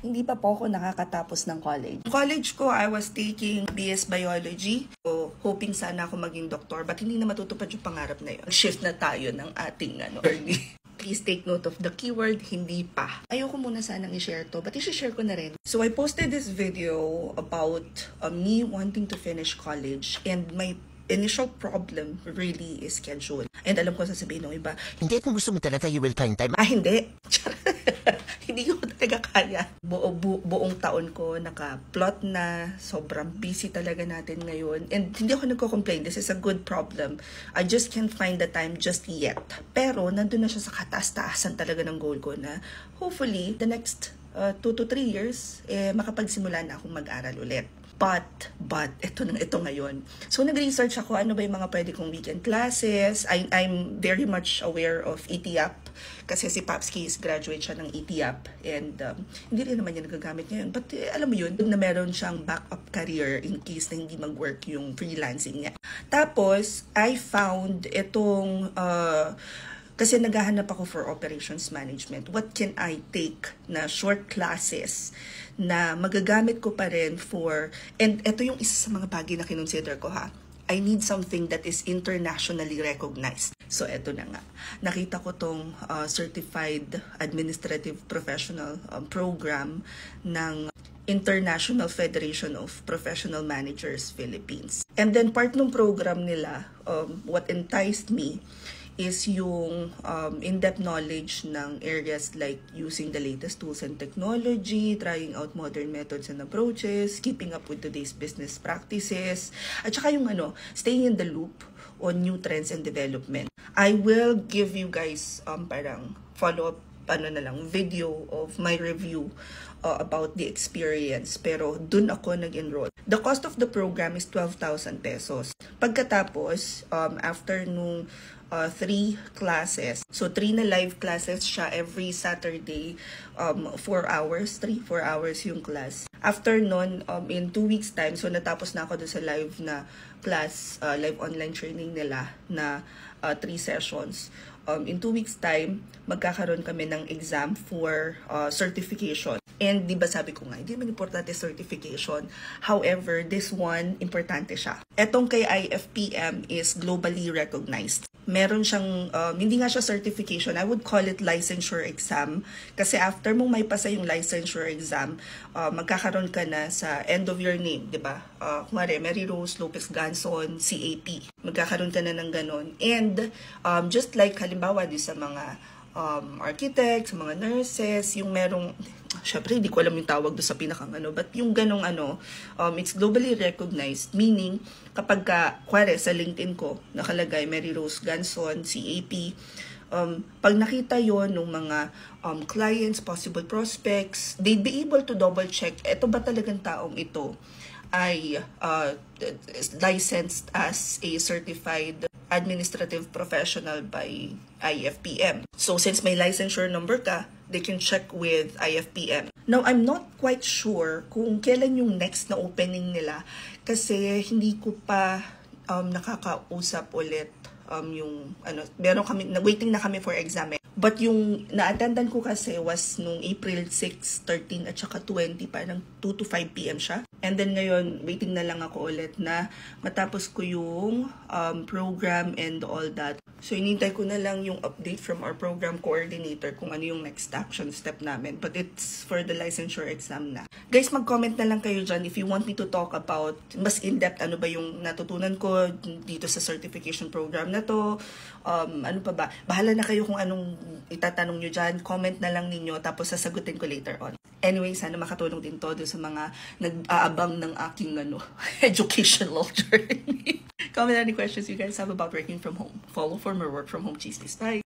hindi pa po ako nakakatapos ng college. College ko, I was taking BS Biology. So, hoping sana ako maging doktor, but hindi na matutupad yung pangarap na yun. Shift na tayo ng ating journey. Please take note of the keyword, hindi pa. Ayoko muna sanang i-share to, but i-share ko na rin. So, I posted this video about me wanting to finish college, and my initial problem really is schedule. And alam ko sasabihin ng iba, hindi, kung gusto mo talaga, you will find time. Hindi. Hindi ko talaga kaya. Buong taon ko naka-plot na. Sobrang busy talaga natin ngayon. And hindi ako nagko-complain. This is a good problem. I just can't find the time just yet. Pero nandun na siya sa kataas-taasan talaga ng goal ko na hopefully the next 2 to 3 years, makapagsimula na akong mag-aral ulit. But, ito ngayon. So, nag-research ako, ano ba yung mga pwede kong weekend classes. I'm very much aware of ETIAP. Kasi si Papski is graduate siya ng ETIAP. And hindi rin naman niya nagagamit ngayon. But alam mo yun, na meron siyang backup career in case na hindi mag-work yung freelancing niya. Tapos, I found itong kasi naghahanap ako for operations management. What can I take na short classes na magagamit ko pa rin for, and ito yung isa sa mga bagay na kinonsider ko ha. I need something that is internationally recognized. So eto na nga. Nakita ko tong Certified Administrative Professional program ng International Federation of Professional Managers Philippines. And then part ng program nila, what enticed me is yung in-depth knowledge ng areas like using the latest tools and technology, trying out modern methods and approaches, keeping up with today's business practices, at saka yung staying in the loop on new trends and development. I will give you guys parang follow-up video of my review about the experience, pero dun ako nag-enroll. The cost of the program is 12,000 pesos. Pagkatapos, after nung 3 classes, so 3 na live classes siya every Saturday, 4 hours, 4 hours yung class. After nun, in 2 weeks time, so natapos na ako dun sa live na class, live online training nila na 3 sessions. In 2 weeks time, magkakaroon kami ng exam for certification. And di ba sabi ko nga, hindi naman importante certification. However, this one, importante siya. Etong kay IFPM is globally recognized. Meron siyang, hindi nga siya certification, I would call it licensure exam. Kasi after mong may pasa yung licensure exam, magkakaroon ka na sa end of your name, di ba? Kumari, Mary Rose Lopez Ganson, CAP. Magkakaroon ka na ng ganon. And just like halimbawa di sa mga architects, mga nurses, yung merong, syempre hindi ko alam yung tawag doon sa pinakang but yung ganong it's globally recognized, meaning kapag kuwari sa LinkedIn ko nakalagay Mary Rose Ganson, CAP, pag nakita yon ng mga clients, possible prospects, they'd be able to double check, eto ba talagang taong ito ay licensed as a certified administrative professional by IFPM. So since may licensure number ka, they can check with IFPM. Now, I'm not quite sure kung kailan yung next na opening nila kasi hindi ko pa nakakausap ulit yung meron kami, waiting na kami for exam. But yung na-attendan ko kasi was nung April 6, 13 at saka 20, parang 2 to 5 p.m. siya. And then ngayon, waiting na lang ako ulit na matapos ko yung program and all that. So, inintay ko na lang yung update from our program coordinator kung ano yung next action step namin. But it's for the licensure exam na. Guys, mag-comment na lang kayo dyan if you want me to talk about mas in-depth ano ba yung natutunan ko dito sa certification program na to. Ano pa ba? Bahala na kayo kung anong itatanong nyo dyan. Comment na lang ninyo tapos sasagutin ko later on. Anyway, sana makatulong din to sa mga nag-aabang ng aking educational journey. Comment any questions you guys have about working from home. Follow for more work from home cheese. Bye!